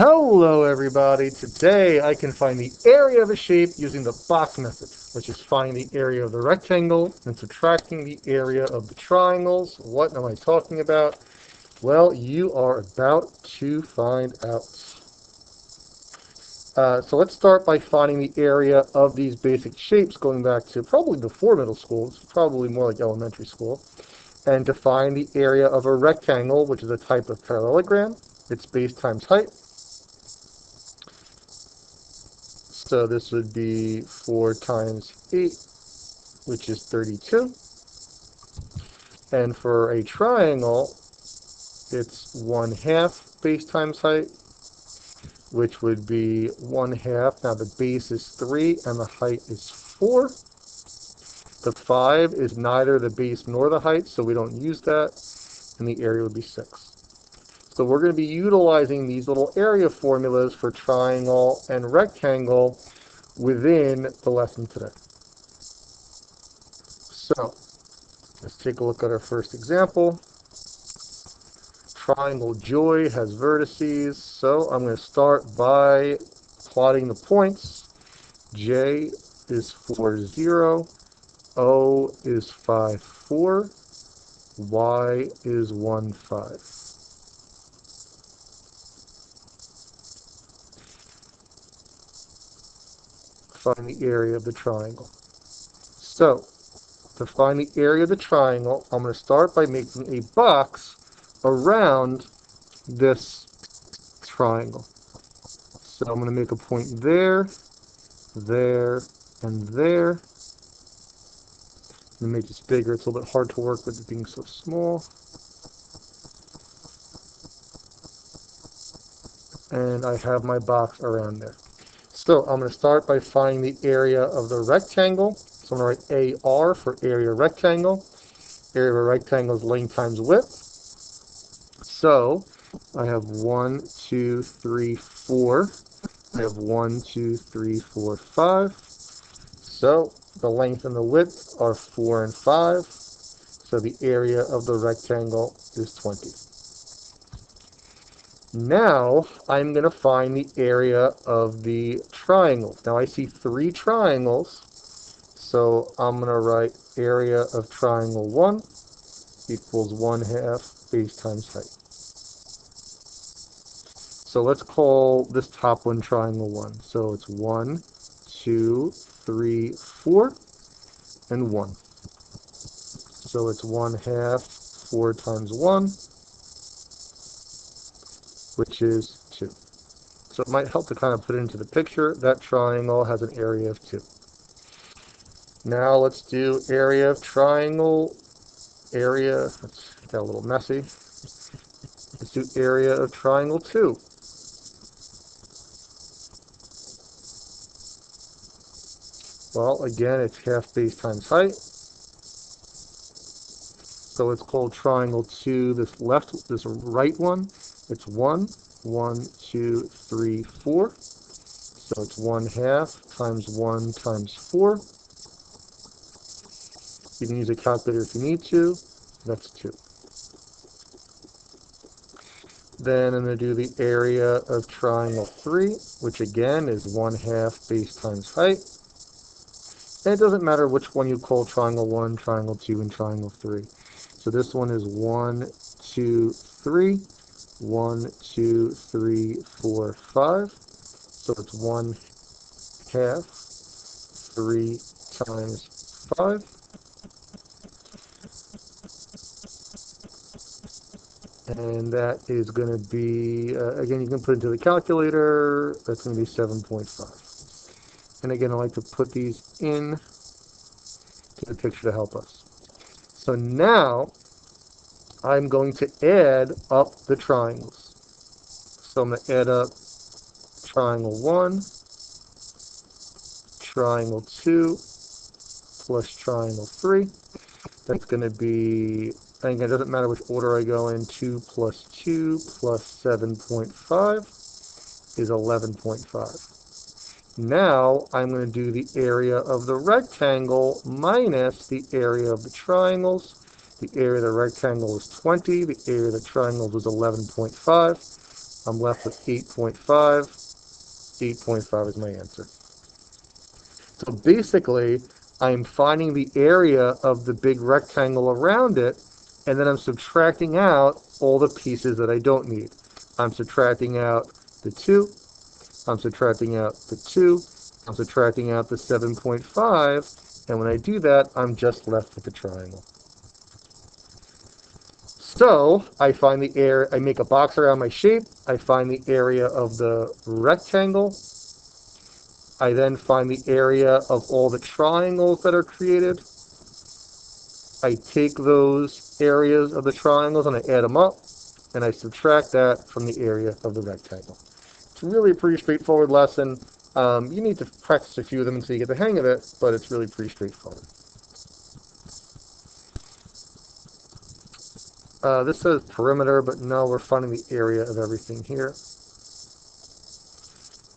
Hello everybody, today I can find the area of a shape using the box method, which is finding the area of the rectangle and subtracting the area of the triangles. What am I talking about? Well, you are about to find out. So let's start by finding the area of these basic shapes going back to probably before middle school. It's probably more like elementary school. And to find the area of a rectangle, which is a type of parallelogram, it's base times height. So this would be 4 times 8, which is 32. And for a triangle, it's 1/2 base times height, which would be 1/2. Now the base is 3 and the height is 4. The 5 is neither the base nor the height, so we don't use that. And the area would be 6. So we're going to be utilizing these little area formulas for triangle and rectangle within the lesson today. So let's take a look at our first example. Triangle Joy has vertices, so I'm going to start by plotting the points. J is 4, 0, O is 5, 4, Y is 1, 5. Find the area of the triangle. So, to find the area of the triangle, I'm going to start by making a box around this triangle. So I'm going to make a point there, there, and there. I'm going to make this bigger. It's a little bit hard to work with it being so small. And I have my box around there. So I'm going to start by finding the area of the rectangle. So I'm going to write AR for area rectangle. Area of a rectangle is length times width. So I have 1, 2, 3, 4. I have 1, 2, 3, 4, 5. So the length and the width are 4 and 5. So the area of the rectangle is 20. Now I'm going to find the area of the triangle. Now I see 3 triangles. So I'm going to write area of triangle 1 equals 1/2 base times height. So let's call this top one triangle 1. So it's 1, 2, 3, 4, and 1. So it's 1/2 4 times 1, which is 2. So it might help to kind of put it into the picture. That triangle has an area of 2. Now let's do area of triangle. Let's get a little messy. Let's do area of triangle 2. Well, again, it's half base times height. So let's call triangle 2 this right one. It's 1, 1, 2, 3, 4. So it's 1/2 times 1 times 4. You can use a calculator if you need to. That's 2. Then I'm going to do the area of triangle 3, which again is 1/2 base times height. And it doesn't matter which one you call triangle 1, triangle 2, and triangle 3. So this one is 1, 2, 3, 1, 2, 3, 4, 5. So it's 1/2 3 times 5. And that is going to be, again, you can put into the calculator, that's going to be 7.5. And again, I like to put these in to the picture to help us. So now I'm going to add up the triangles. So I'm going to add up triangle 1, triangle 2, plus triangle 3. That's going to be, again, it doesn't matter which order I go in, 2 plus 2 plus 7.5 is 11.5. Now I'm going to do the area of the rectangle minus the area of the triangles. The area of the rectangle is 20. The area of the triangle was 11.5. I'm left with 8.5. 8.5 is my answer. So basically, I'm finding the area of the big rectangle around it, and then I'm subtracting out all the pieces that I don't need. I'm subtracting out the 2, I'm subtracting out the 2, I'm subtracting out the 7.5, and when I do that, I'm just left with the triangle. So I find the area, I make a box around my shape, I find the area of the rectangle, I then find the area of all the triangles that are created. I take those areas of the triangles and I add them up, and I subtract that from the area of the rectangle. It's really a pretty straightforward lesson. You need to practice a few of them until you get the hang of it, but it's really pretty straightforward. This says perimeter, but no, we're finding the area of everything here.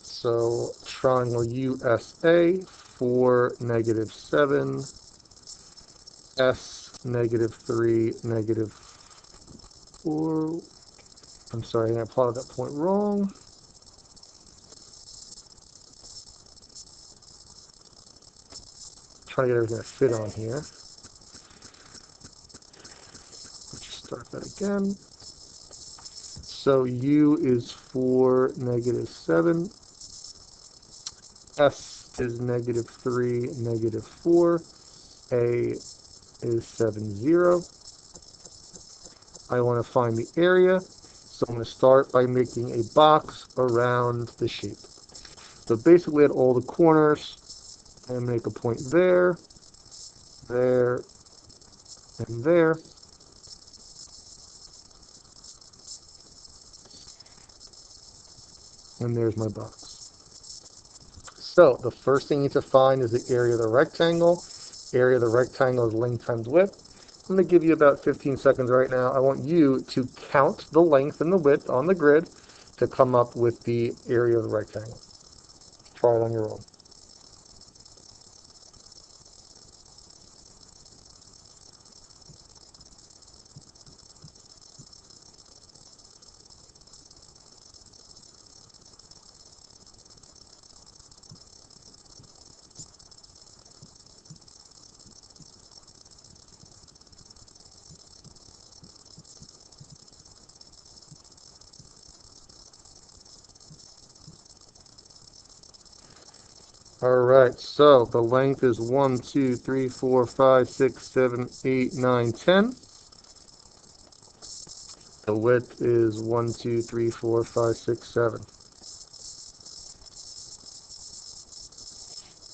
So triangle USA, 4, -7, S, -3, -4. I'm sorry, I plotted that point wrong. Trying to get everything to fit on here. Let's just start that again. So U is 4, -7. S is -3, -4. A is 7, 0. I want to find the area, so I'm going to start by making a box around the shape. So basically at all the corners, and make a point there, there, and there. And there's my box. So the first thing you need to find is the area of the rectangle. Area of the rectangle is length times width. I'm going to give you about 15 seconds right now. I want you to count the length and the width on the grid to come up with the area of the rectangle. Try it on your own. Alright, so the length is 1, 2, 3, 4, 5, 6, 7, 8, 9, 10. The width is 1, 2, 3, 4, 5, 6, 7.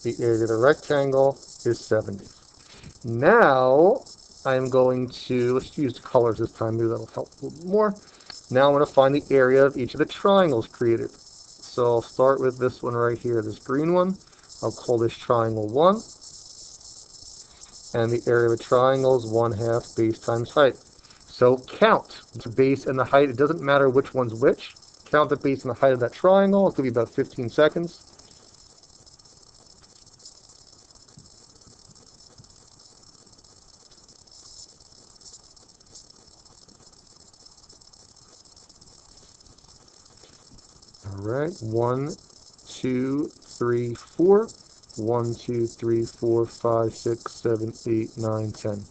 The area of the rectangle is 70. Now I'm going to, let's use colors this time, maybe that'll help a little more. Now I'm going to find the area of each of the triangles created. So I'll start with this one right here, this green one. I'll call this triangle 1. And the area of a triangle is 1/2 base times height. So count the base and the height. It doesn't matter which one's which. Count the base and the height of that triangle. It'll be about 15 seconds. All right, 1, 2, 3, 4. 1, 2, 3, 4, 5, 6, 7, 8, 9, 10.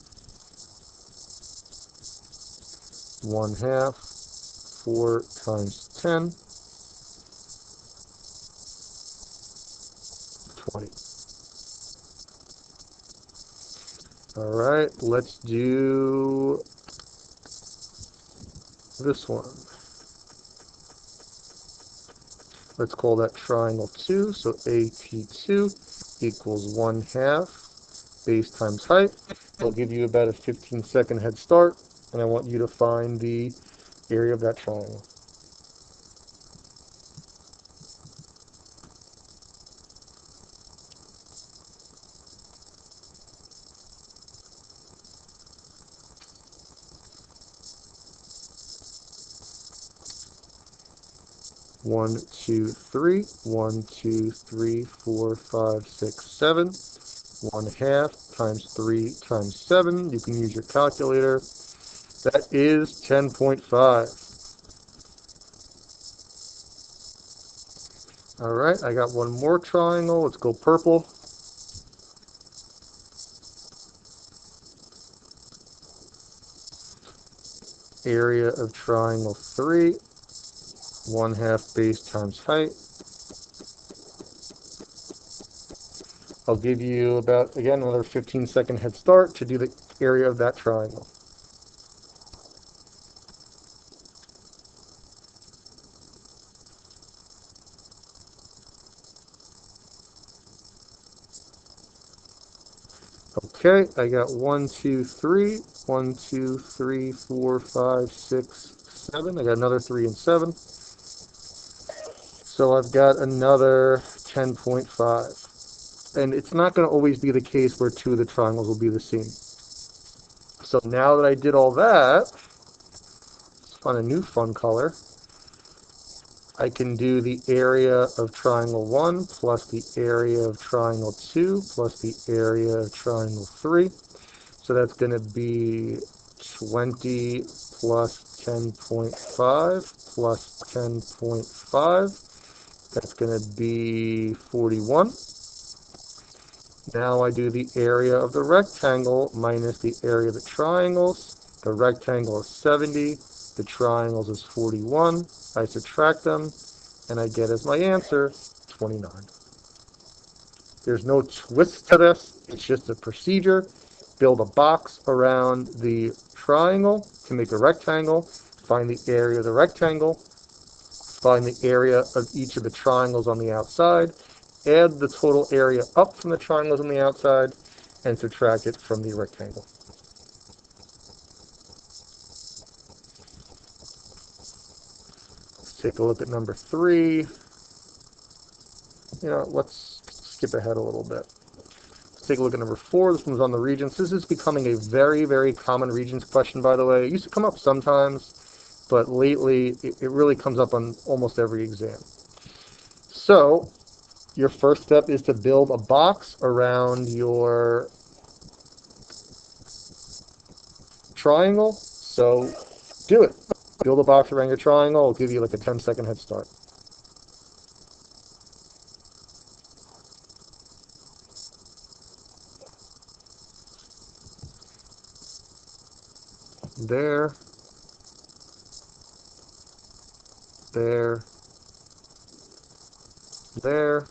1/2, 4 times 10, 20. All right, let's do this one. Let's call that triangle 2. So AP2 equals 1/2 base times height. I'll give you about a 15-second head start, and I want you to find the area of that triangle. One, two, three. 1, 2, 3, 4, 5, 6, 7. 1/2 times 3 times 7. You can use your calculator. That is 10.5. Alright, I got one more triangle. Let's go purple. Area of triangle 3, 1/2 base times height. I'll give you about, again, another 15-second head start to do the area of that triangle. Okay, I got 1, 2, 3, 1, 2, 3, 4, 5, 6, 7. I got another 3 and 7. So I've got another 10.5. And it's not going to always be the case where two of the triangles will be the same. So now that I did all that, let's find a new fun color. I can do the area of triangle 1 plus the area of triangle 2 plus the area of triangle 3. So that's going to be 20 plus 10.5 plus 10.5. That's going to be 41. Now I do the area of the rectangle minus the area of the triangles. The rectangle is 70. The triangles is 41. I subtract them, and I get as my answer 29. There's no twist to this. It's just a procedure. Build a box around the triangle to make a rectangle. Find the area of the rectangle. Find the area of each of the triangles on the outside. Add the total area up from the triangles on the outside and subtract it from the rectangle. Let's take a look at number 3. Let's skip ahead a little bit. Let's take a look at number 4. This one's on the regions. This is becoming a very, very common regions question, by the way. It used to come up sometimes, but lately it really comes up on almost every exam. So your first step is to build a box around your triangle. So do it. Build a box around your triangle. I'll give you like a 10-second head start. There. There. There.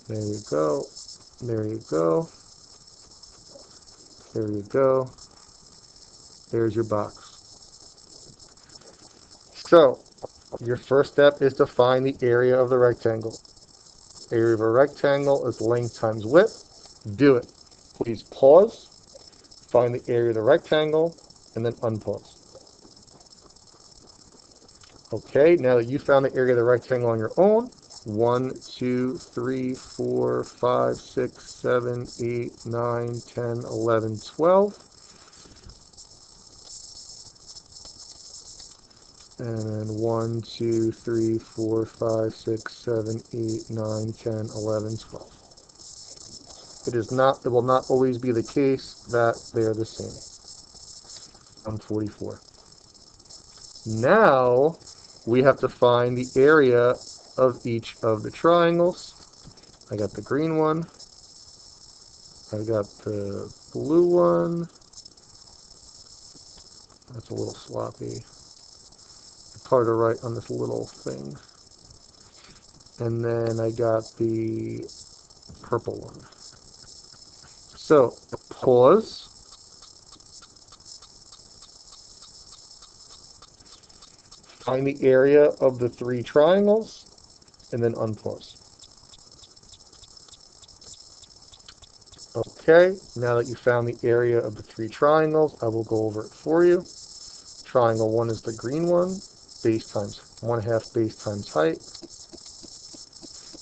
There you go. There you go. There you go. There's your box. So, your first step is to find the area of the rectangle. Area of a rectangle is length times width. Do it. Please pause, find the area of the rectangle, and then unpause. Okay, now that you found the area of the rectangle on your own, 1, 2, 3, 4, 5, 6, 7, 8, 9, 10, 11, 12. And 1, 2, 3, 4, 5, 6, 7, 8, 9, 10, 11, 12. It will not always be the case that they are the same. 144. Now we have to find the area of each of the triangles. I got the green one. I got the blue one. That's a little sloppy. It's hard to write on this little thing. And then I got the purple one. So, pause. Find the area of the 3 triangles, and then unpause. Okay, now that you found the area of the 3 triangles, I will go over it for you. Triangle 1 is the green one, base times 1/2 base times height.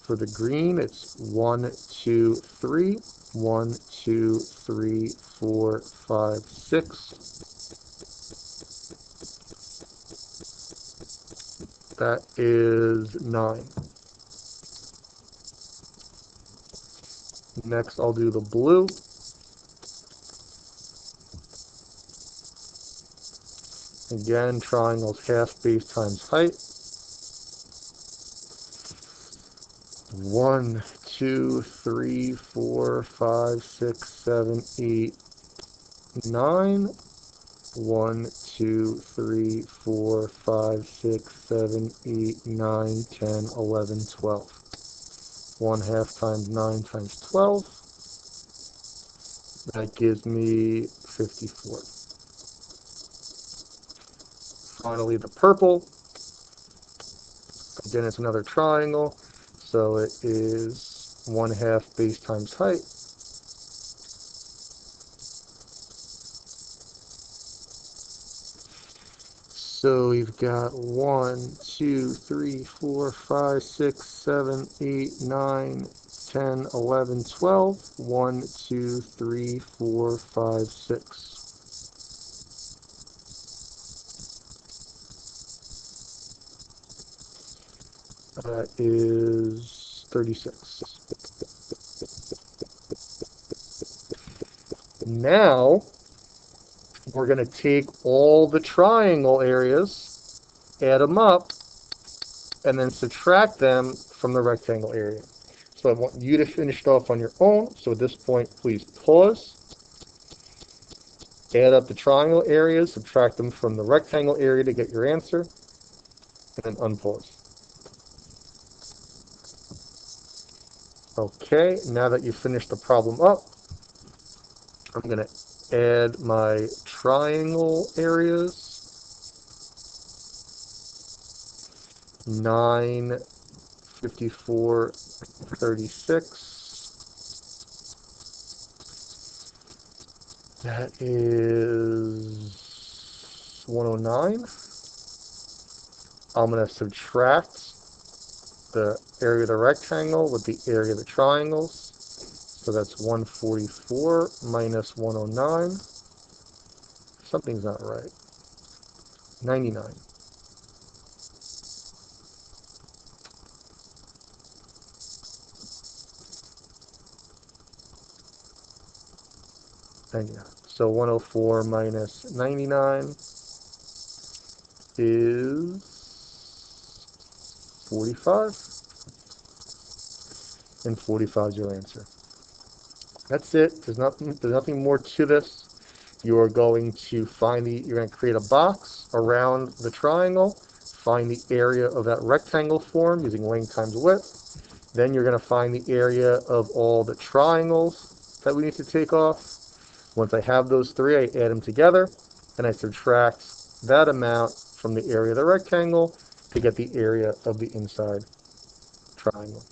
For the green, it's 1, 2, 3, 1, 2, 3, 4, 5, 6. That is 9. Next, I'll do the blue. Again, triangles 1/2 base times height. 1, 2, 3, 4, 5, 6, 7, 8, 9. 1, 2, 3, 4, 5, 6, 7, 8, 9, 10, 11, 12. 1 half times 9 times 12. That gives me 54. Finally, the purple. Again, it's another triangle. So it is 1 half base times height. So we've got 1, 2, 3, 4, 5, 6, 7, 8, 9, 10, 11, 12. 1, 2, 3, 4, 5, 6. That is 36. Now, we're going to take all the triangle areas, add them up, and then subtract them from the rectangle area. So I want you to finish it off on your own. So at this point, please pause. Add up the triangle areas, subtract them from the rectangle area to get your answer, and then unpause. Okay, now that you've finished the problem up, I'm going to add my triangle areas. 9, 54, 36. That is 109. I'm going to subtract the area of the rectangle with the area of the triangles. So that's 144 minus 109. Something's not right. 99. So 104 minus 99 is 45. And 45 is your answer. That's it. There's nothing more to this. You're going to you're going to create a box around the triangle, find the area of that rectangle form using length times width. Then you're going to find the area of all the triangles that we need to take off. Once I have those three, I add them together, and I subtract that amount from the area of the rectangle to get the area of the inside triangle.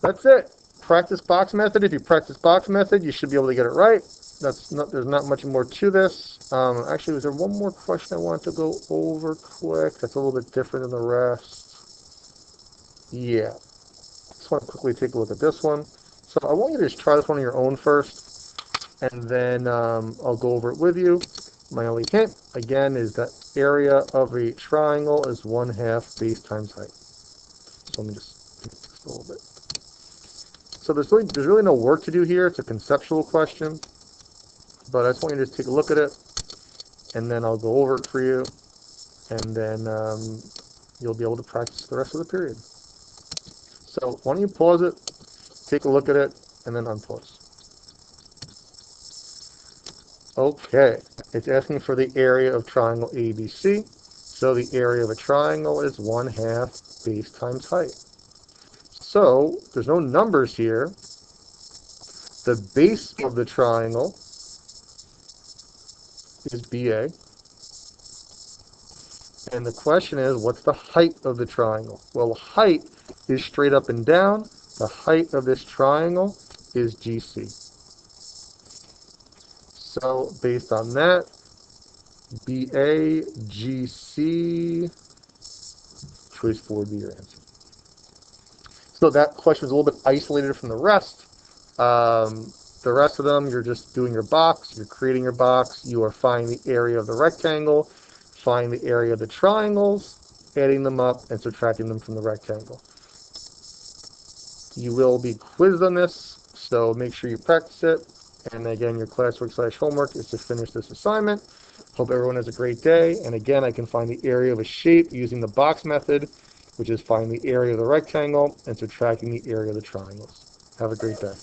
That's it. Practice box method. If you practice box method, you should be able to get it right. There's not much more to this. Actually, was there one more question I wanted to go over quick? That's a little bit different than the rest. Yeah. Just want to quickly take a look at this one. So I want you to just try this one on your own first, and then I'll go over it with you. My only hint, again, is that area of a triangle is 1 half base times height. So let me just fix this a little bit. So there's really no work to do here. It's a conceptual question, but I just want you to just take a look at it, and then I'll go over it for you, and then you'll be able to practice the rest of the period. So why don't you pause it, take a look at it, and then unpause. Okay, it's asking for the area of triangle ABC. So the area of a triangle is 1 half base times height. So there's no numbers here. The base of the triangle is BA. And the question is, what's the height of the triangle? Well, the height is straight up and down. The height of this triangle is GC. So based on that, BA, GC, choice 4 would be your answer. So that question is a little bit isolated from the rest. The rest of them, you're just doing your box, you're creating your box, you are finding the area of the rectangle, find the area of the triangles, adding them up, and subtracting them from the rectangle. You will be quizzed on this, so make sure you practice it. And again, your classwork/homework is to finish this assignment. Hope everyone has a great day. And again, I can find the area of a shape using the box method which is finding the area of the rectangle and subtracting the area of the triangles. Have a great day.